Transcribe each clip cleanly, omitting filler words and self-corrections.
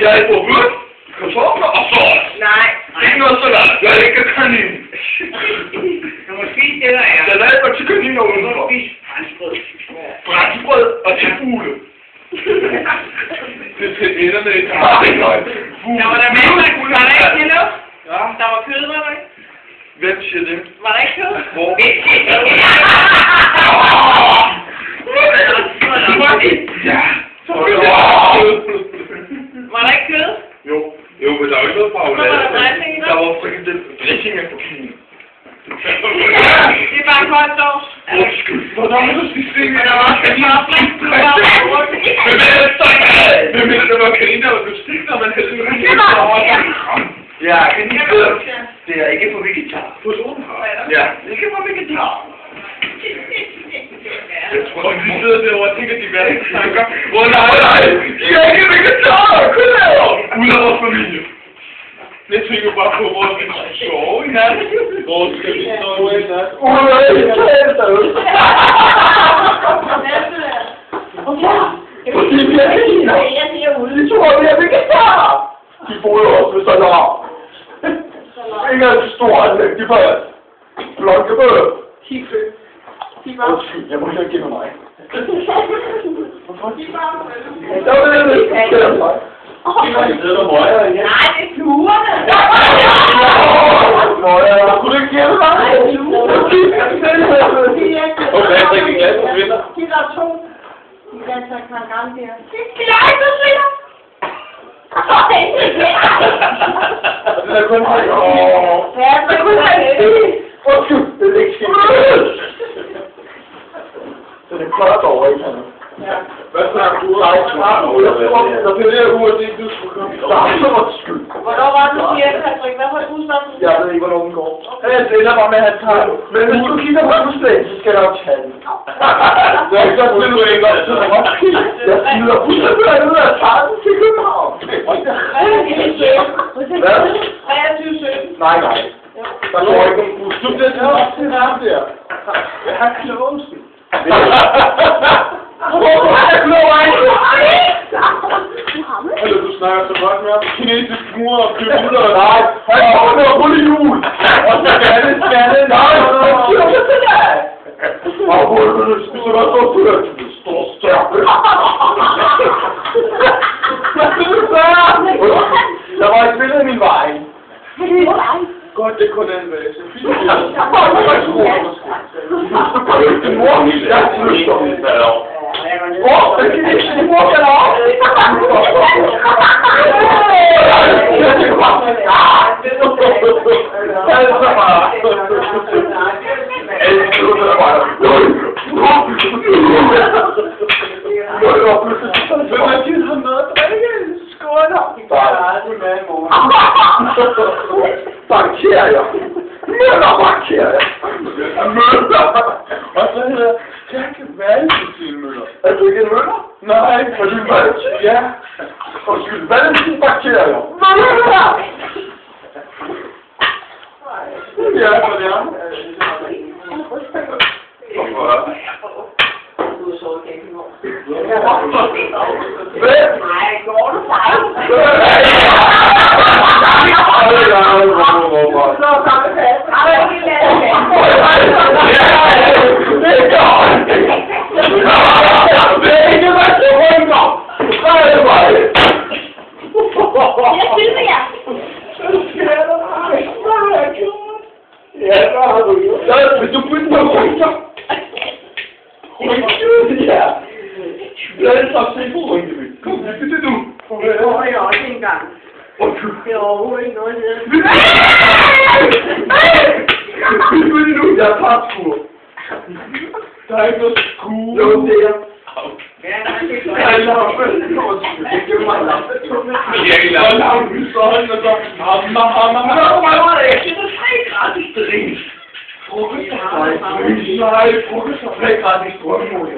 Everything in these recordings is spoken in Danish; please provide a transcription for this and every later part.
Jeg er på rødt, kartofler og sovs. Nej. Ikke noget salat. Jeg er ikke kanin. Du må spise det, der er. Salat og til kaniner Du udenfor. må spise franskbrød. Franskbrød og til fugle. Det er til enderne i tagen. Der var der masser af var der ikke kilo? Ja. Der var kød, var der ikke? Hvem siger det? Var der ikke kød? Hvor? Ja. Var der ikke kød? Jo, men der er jo ikke noget Så var der dressing i der? Der var frikadelle. Dressing er for kanin. Det er bare koldt sovs. Undskyld. Hvordan vil du sige det? Der var også kartofler. Hvem er det, der var kanin, der var bestik, når man havde det? Ja, kanin. Det er ikke for vegetar. Ja, ikke for vegetar. Jeg tror, de sidder derovre og tænker, de er ikke tanker. Nej, de er ikke vegetarer. Kun ud af vores familie. Jeg tænker bare på, hvor vi skal sove i nat. Hvor skal vi sove i nat? Fordi vi er kaniner. De tror, vi er vegetarer. De bor jo også med salat. Ikke alt store anlæg, de får blokkebrød. Undskyld, jeg må ikke give mig. Hvorfor? Jeg ved ikke, hvad det er. Nej, det er fluerne. Kunne du ikke gælde mig? Nej, det er fluerne. Okay, jeg drikker glas på kvinder. De der er to. De der tager krangang der. Det er ikke så svinder. Det er kun mig. Ja, det er kun mig. Undskyld, det er ikke skidt. Så det er klart over, ikke han? Ja. Hvad snakker du? Nej, der bliver det hurtigt, du skulle komme. Nej, så var det skyld. Hvornår var det, du siger, Patrick? Hvad var det, udstanden? Jeg ved ikke, hvornår den går. Jeg stiller mig med, at han tager den. Men hvis du kigger på husdagen, så skal jeg jo tage den. Så jeg kan godt du ikke op til mig. Jeg smider husdagen ud af tager den til København. Hvad? 23-17. Nej. Der går ikke nogen bus. Du bliver taget op til ham der. Jeg har klogensken. Hvorfor er jeg klog, Eller du snakker så godt med ham. Kinesisk mur og købmidler. Nej, han kommer med at rulle jul. Og skalle. Nej, og hvor spiser du også på det? Stor stærke. Hvad vil du gøre? Der var et billede af min vej. Godt, det kunne den være. Fint. Din mor, jeg flytter. Hvor? Det kan ikke din mor kan op. Bakterier. Møllerbakterier. Møller. Og så hedder Jack Valentin-møller. Er du ikke en møller? Nej, er du en Valentin? Ja. Undskyld, Valentin-bakterier. Møller! Ja, hvad det er? Hvorfor? Du er så ikke nu. Hvad? Nej, går du fejl? Det er overhovedet ikke noget nede. Jeg tager skruer. Der er ikke noget skruer. Jo, det er. Ja, der er ikke noget. Jeg er lampe. Det er mig lampe. Jeg er lampe. Så hold da så. Hammer. Jeg finder 3 gratis drinks. Frokost og frej. Nej, frokost og 3 gratis strømmål.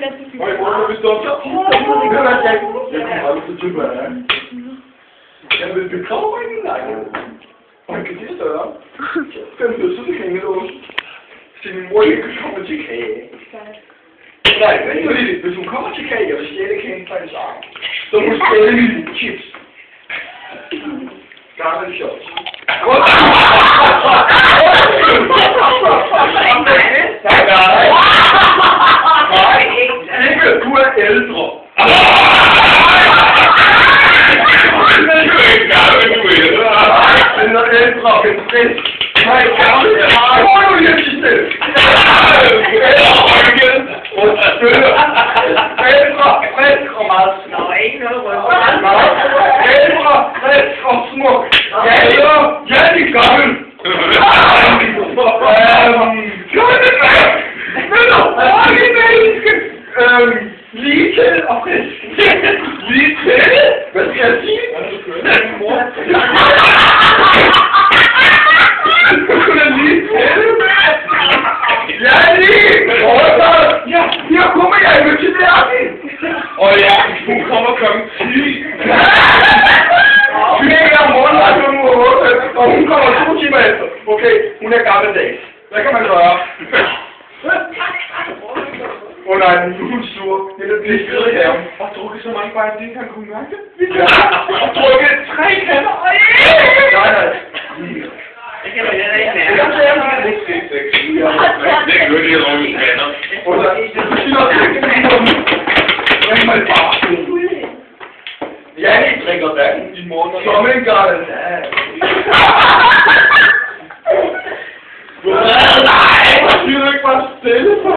ganske fint. Og jeg prøver, hvis du så... Det var jeg ikke. Jeg kommer aldrig til at være. Jeg vil begrave mig i en lejlighed. Og han kan det større. 5 minutter, så det kan ikke låse. Så min mor ikke kommer til kage. Nej, men ikke fordi hvis hun kommer til kage, og vil stjæle kagen fra hendes arm, så må hun stjæle mine chips. Gammel shots. Ikke, du er ældre. Den er ældre, men frisk. Nej, gammel. Hvor er du lige sidste? Ældre, frisk og meget smuk. Ikke noget rød. Ældre, frisk og smuk. Ja, de er gammel. Lige til og frisk. Lige til? Hvad skal jeg sige? Hun er lige til. Ja, lige. Ja, her kommer jeg jo til det her. Og ja, hun kommer klokken 10. Vi er om morgenen kl. 8, og hun kommer 2 timer efter. Okay, hun er gammeldags. Hvad kan man gøre? Nej, nu er hun sur. Det er lidt skide her. Og drukket så mange bare, at de ikke kan kunne mærke det. Og drukket 3 kander. Nej. Det kan man ikke Jeg kan sige, at det er lidt fedt. Det er godt, at jeg runger kander. Og så, det betyder også, at det er man bare. Jeg ikke drikker vand i morgen. Som en garden. Nej, hvor siger du ikke bare stille?